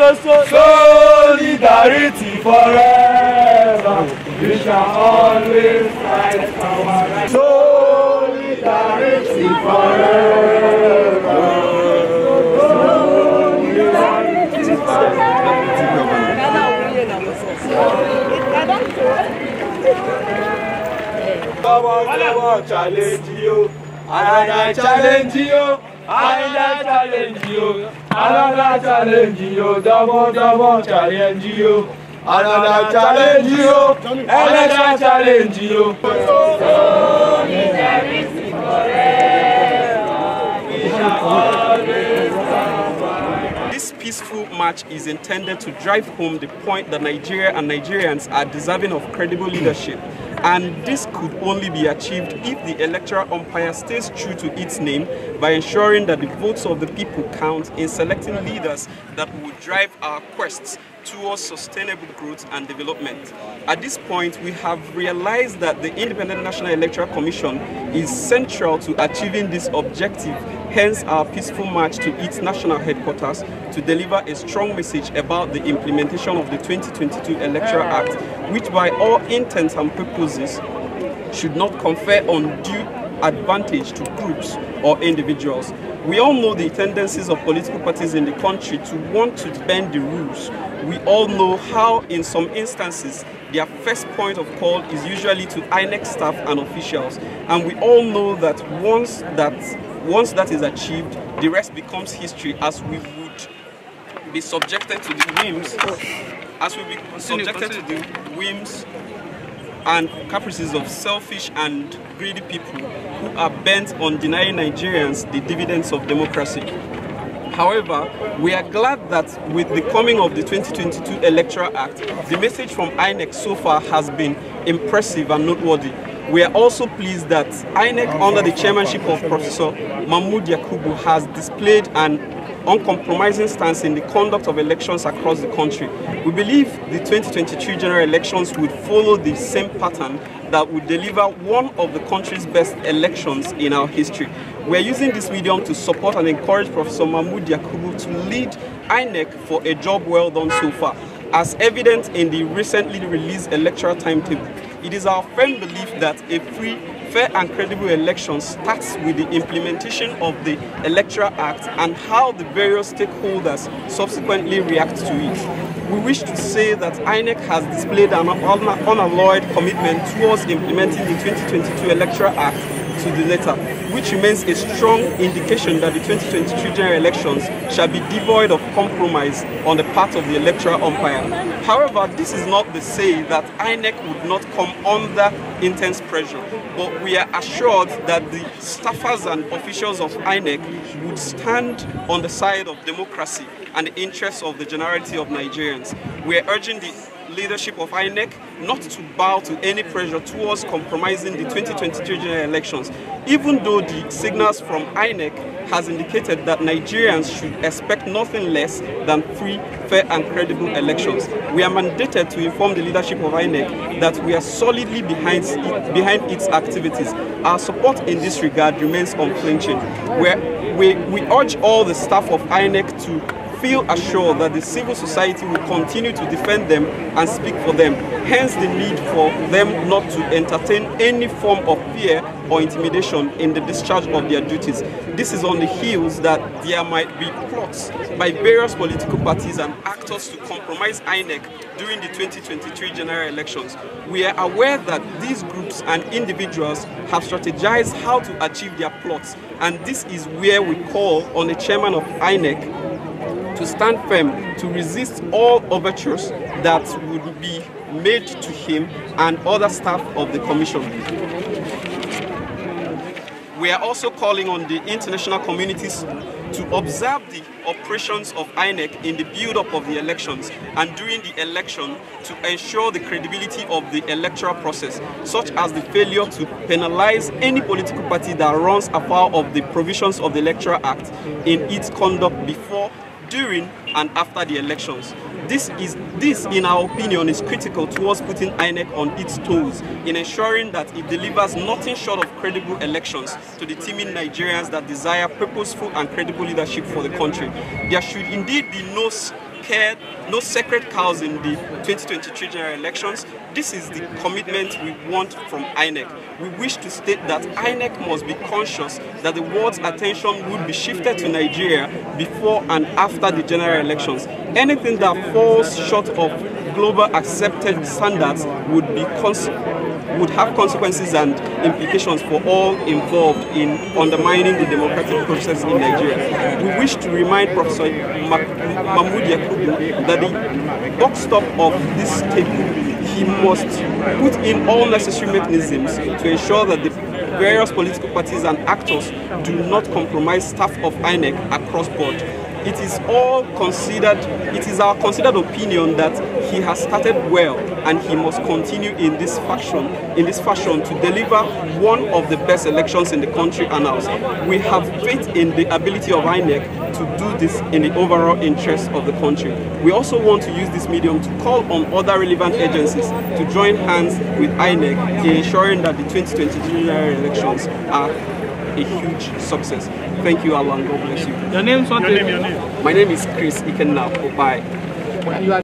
Solidarity forever. We shall always fight our rights. Solidarity forever. Solidarity forever. Challenge you. I challenge you. I challenge you, another challenge you, double challenge you, another challenge you, another challenge you. Solidarity forever, we shall always stand. This peaceful march is intended to drive home the point that Nigeria and Nigerians are deserving of credible leadership. And this could only be achieved if the electoral umpire stays true to its name by ensuring that the votes of the people count in selecting leaders that will drive our quests towards sustainable growth and development. At this point, we have realized that the Independent National Electoral Commission is central to achieving this objective, hence our peaceful march to its national headquarters to deliver a strong message about the implementation of the 2022 Electoral Act, which by all intents and purposes should not confer undue advantage to groups or individuals. We all know the tendencies of political parties in the country to want to bend the rules. We all know how, in some instances, their first point of call is usually to INEC staff and officials. And we all know that once that is achieved, the rest becomes history, as we would be subjected to the whims, and caprices of selfish and greedy people who are bent on denying Nigerians the dividends of democracy. However, we are glad that with the coming of the 2022 Electoral Act, the message from INEC so far has been impressive and noteworthy. We are also pleased that INEC, under the chairmanship of Professor Mahmood Yakubu, has displayed an uncompromising stance in the conduct of elections across the country. We believe the 2023 general elections would follow the same pattern that would deliver one of the country's best elections in our history. We are using this medium to support and encourage Professor Mahmood Yakubu to lead INEC for a job well done so far. As evident in the recently released electoral timetable, it is our firm belief that a free, fair and credible election starts with the implementation of the Electoral Act and how the various stakeholders subsequently react to it. We wish to say that INEC has displayed an unalloyed commitment towards implementing the 2022 Electoral Act to the letter, which remains a strong indication that the 2023 general elections shall be devoid of compromise on the part of the electoral umpire. However, this is not to say that INEC would not come under intense pressure, but we are assured that the staffers and officials of INEC would stand on the side of democracy and the interests of the generality of Nigerians. We are urging the leadership of INEC not to bow to any pressure towards compromising the 2023 general elections, even though the signals from INEC has indicated that Nigerians should expect nothing less than free, fair and credible elections. We are mandated to inform the leadership of INEC that we are solidly behind its activities. Our support in this regard remains unflinching. We urge all the staff of INEC to feel assured that the civil society will continue to defend them and speak for them, hence the need for them not to entertain any form of fear or intimidation in the discharge of their duties. This is on the heels that there might be plots by various political parties and actors to compromise INEC during the 2023 general elections. We are aware that these groups and individuals have strategized how to achieve their plots, and this is where we call on the chairman of INEC to stand firm to resist all overtures that would be made to him and other staff of the Commission. We are also calling on the international communities to observe the operations of INEC in the build-up of the elections and during the election to ensure the credibility of the electoral process, such as the failure to penalize any political party that runs afoul of the provisions of the Electoral Act in its conduct before, during and after the elections. This, in our opinion, is critical towards putting INEC on its toes in ensuring that it delivers nothing short of credible elections to the teeming Nigerians that desire purposeful and credible leadership for the country. There should indeed be no no sacred cows in the 2023 general elections. This is the commitment we want from INEC. We wish to state that INEC must be conscious that the world's attention would be shifted to Nigeria before and after the general elections. Anything that falls short of global accepted standards would have consequences and implications for all involved in undermining the democratic process in Nigeria. We wish to remind Professor Mahmoud Yakubu that the buck stop of this table, he must put in all necessary mechanisms to ensure that the various political parties and actors do not compromise staff of INEC across board. It is our considered opinion that he has started well and he must continue in this fashion to deliver one of the best elections in the country annals. We have faith in the ability of INEC to do this in the overall interest of the country. We also want to use this medium to call on other relevant agencies to join hands with INEC in ensuring that the 2023 general elections are a huge success. Thank you, Allah, and God bless you. Your name? My name is Chris Ikenna. Bye.